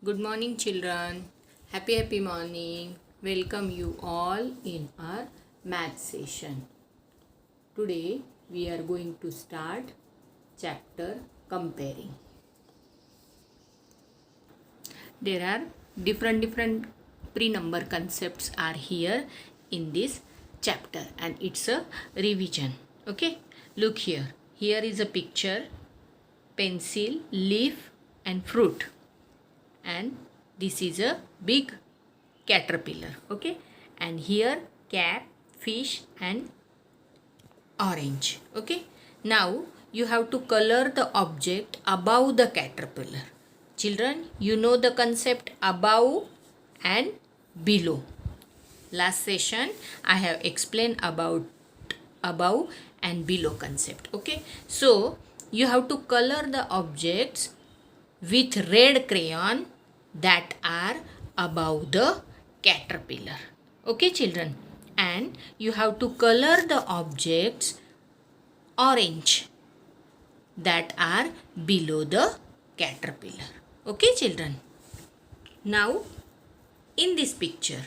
Good morning, children. Happy morning. Welcome you all in our math session. Today we are going to start chapter comparing. There are different pre-number concepts are here in this chapter, and it's a revision. Okay, look here. Here is a picture: pencil, leaf, and fruit. And this is a big caterpillar. Okay, and here cat, fish, and orange. Okay, now you have to color the object above the caterpillar. Children, you know the concept above and below. Last session I have explained about above and below concept. Okay, so you have to color the objects with red crayon that are above the caterpillar. Okay, children, and you have to color the objects orange that are below the caterpillar. Okay, children. Now in this picture,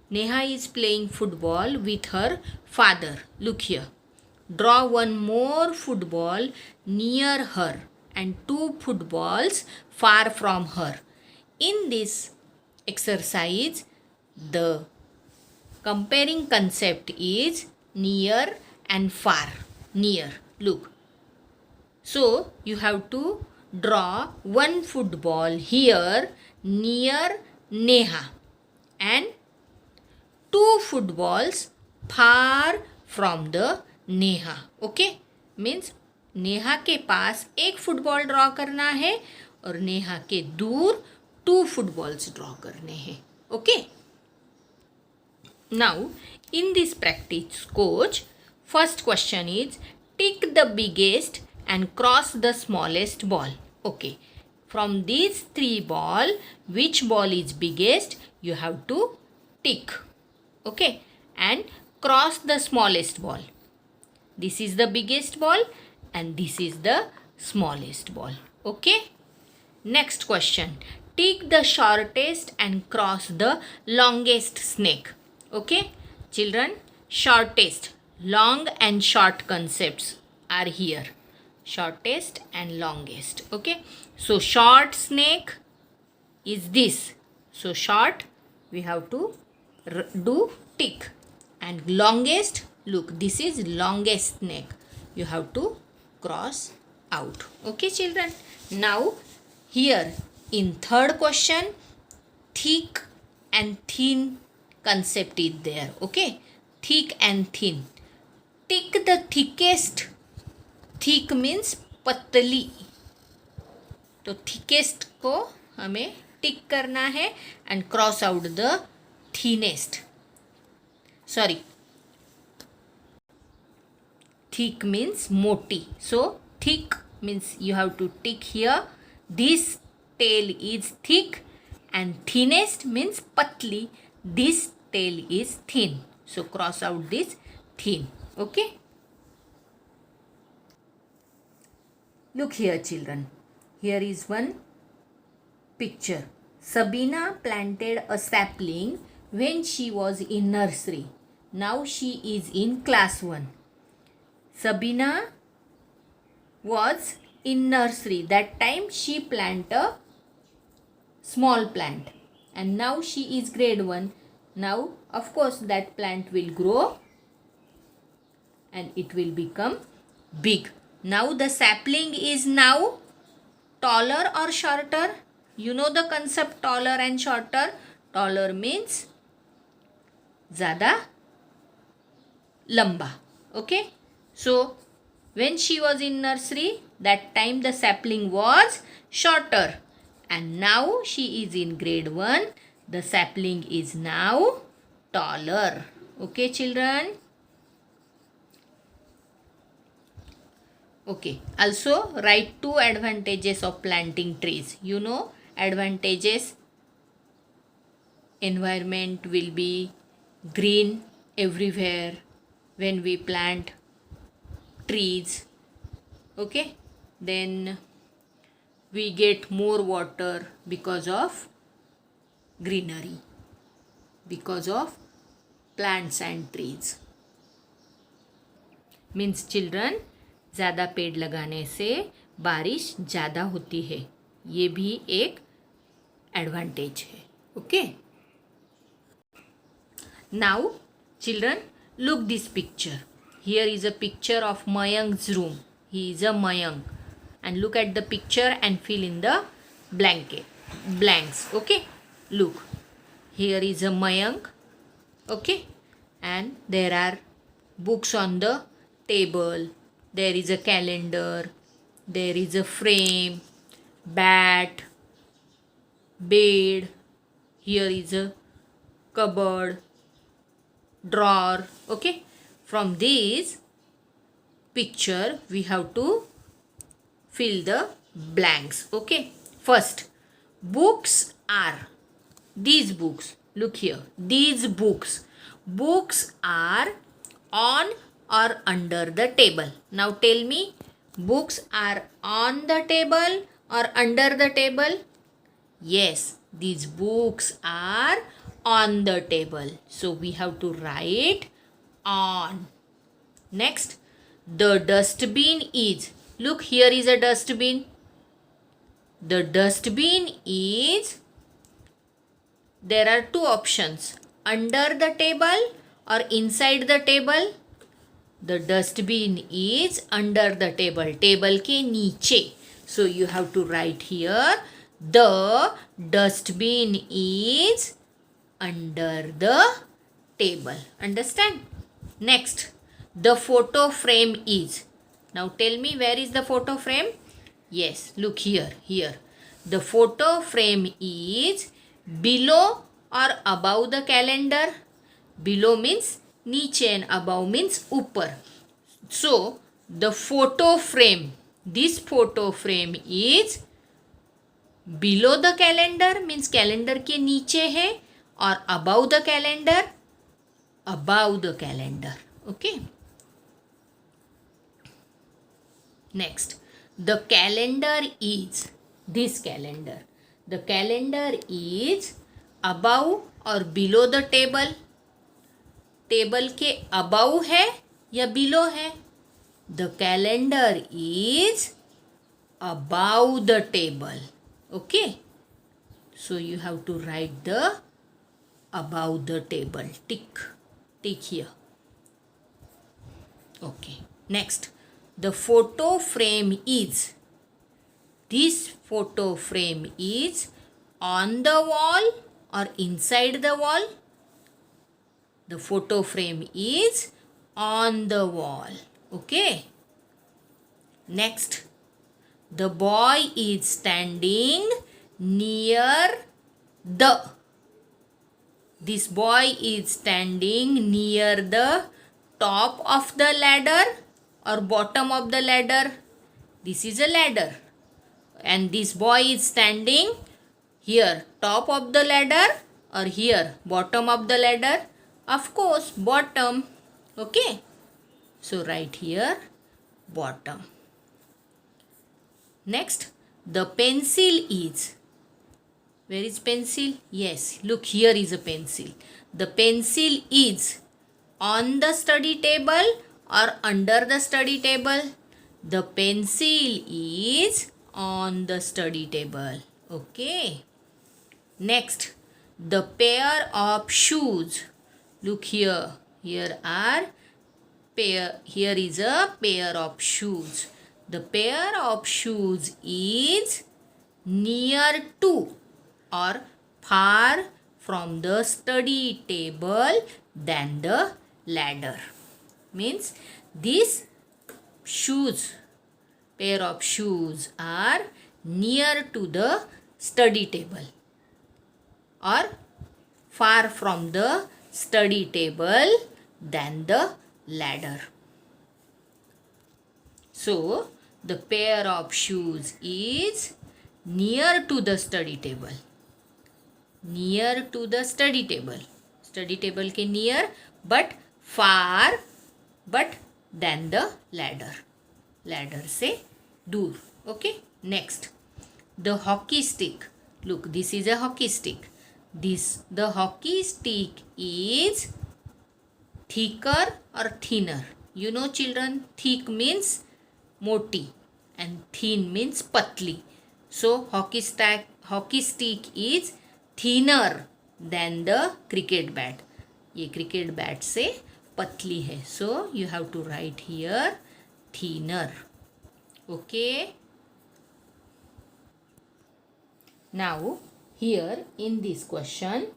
Neha is playing football with her father. Look here. Draw one more football near her and two footballs far from her. In this exercise, the comparing concept is near and far. Near. Look. So, you have to draw one football here near Neha and two footballs far from the Neha. Okay, means Neha के पास एक football draw करना है और नेहा के दूर to footballs draw करने हैं. Okay, now in this practice coach first question is tick the biggest and cross the smallest ball. Okay, from these three ball, which ball is biggest? You have to tick. Okay, and cross the smallest ball. This is the biggest ball and this is the smallest ball. Okay, next question, tick the shortest and cross the longest snake. Okay, children, shortest, long and short concepts are here. Shortest and longest. Okay, so short snake is this. So short we have to do tick, and longest, look, this is longest snake, you have to cross out. Okay, children, now here in third question, thick and thin concept is there. Okay, thick and thin. Tick the thickest. Thick means पतली, तो thickest को हमें tick करना है and cross out the thinnest. Sorry, thick means मोटी. So thick means you have to tick here. This tail is thick and thinnest means पतली. This tail is thin. So cross out this thin. Okay, look here, children. Here is one picture. Sabina planted a sapling when she was in nursery. Now she is in class 1. Sabina was in nursery. That time she planted a small plant. And now she is grade 1. Now, of course, that plant will grow and it will become big. Now the sapling is now taller or shorter? You know the concept taller and shorter. Taller means ज़्यादा लंबा. Okay, so when she was in nursery, that time the sapling was shorter, and now she is in grade 1. The sapling is now taller. Okay, children. Okay, also write two advantages of planting trees. You know advantages: environment will be green everywhere when we plant trees. Okay, then we get more water because of greenery, because of plants and trees. Means children, ज़्यादा पेड़ लगाने से बारिश ज़्यादा होती है, ये भी एक एडवांटेज है. Okay. Now children, look this picture. Here is a picture of Mayank's room. He is a Mayank. And look at the picture and fill in the blanks. Okay. Look. Here is a Mayank. Okay. And there are books on the table. There is a calendar. There is a frame. Bat. Bed. Here is a cupboard. Drawer. Okay. From this picture we have to fill the blanks. Okay. First, books are these books. Look here. These books are on or under the table. Now tell me, books are on the table or under the table? Yes, these books are on the table. So we have to write on. Next, the dustbin is. Look, here is a dustbin. The dustbin is. There are two options, under the table or inside the table. The dustbin is under the table. Table के नीचे. So you have to write here, the dustbin is under the table. Understand? Next, the photo frame is. Now tell me, where is the photo frame? Yes, look here. Here. The photo frame is below or above the calendar. Below means नीचे and above means ऊपर. So the photo frame, this photo frame is below the calendar, means calendar के नीचे है, और above the calendar, above the calendar. Okay. Next, the calendar is this calendar. The calendar is above or below the table. Table के above है या below है? The calendar is above the table. Okay. So you have to write the above the table. Tick here. Okay. Next, the photo frame is. This photo frame is on the wall or inside the wall? The photo frame is on the wall. Okay. Next, the boy is standing near the. This boy is standing near the top of the ladder or bottom of the ladder. This is a ladder. And this boy is standing here, top of the ladder, or here, bottom of the ladder. Of course, bottom. Okay. So write here, bottom. Next, the pencil is. Where is pencil? Yes, look, here is a pencil. The pencil is on the study table or under the study table? The pencil is on the study table. Okay. Next, the pair of shoes. Look here. Here is a pair of shoes. The pair of shoes is near to or far from the study table than the ladder. Means these shoes, pair of shoes, are near to the study table or far from the study table than the ladder. So the pair of shoes is near to the study table. Near to the study table. Study table के near but far but than the ladder. Ladder से दूर. Okay. Next, the hockey stick. Look, this is a hockey stick. The hockey stick is thicker or thinner? You know children, thick means moti and thin means patli. So hockey stick is thinner than the cricket bat. ये cricket bat से पतली है. So you have to write here thinner. Okay. Now here in this question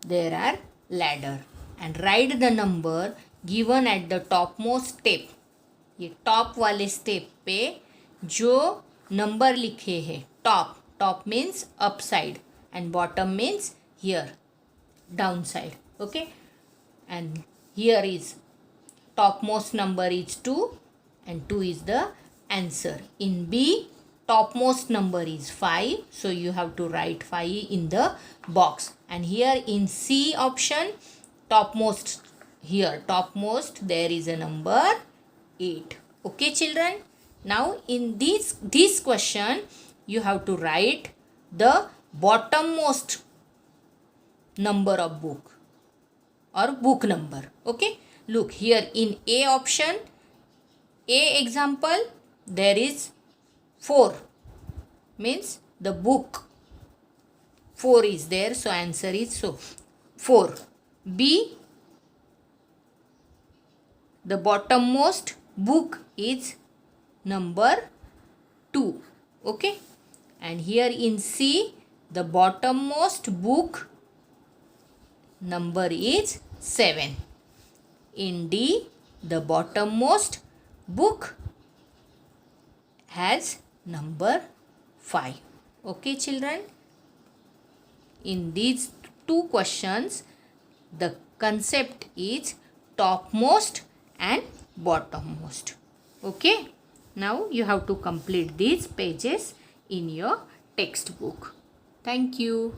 there are ladder and write the number given at the topmost step. ये top वाले step पे जो number लिखे हैं top means up side and bottom means here downside. Okay, and here is topmost number is 2 and 2 is the answer. In B topmost number is 5, so you have to write 5 in the box. And here in C option topmost there is a number 8. Okay children, now in this question you have to write the bottommost number of book or book number. Okay, look here in A option, A example, there is 4, means the book 4 is there, so answer is 4. B, the bottommost book is number 2. Okay, and here in C the bottommost book number is 7. In D the bottommost book has number 5. Okay children, in these two questions the concept is topmost and bottommost. Okay, now you have to complete these pages in your textbook. Thank you.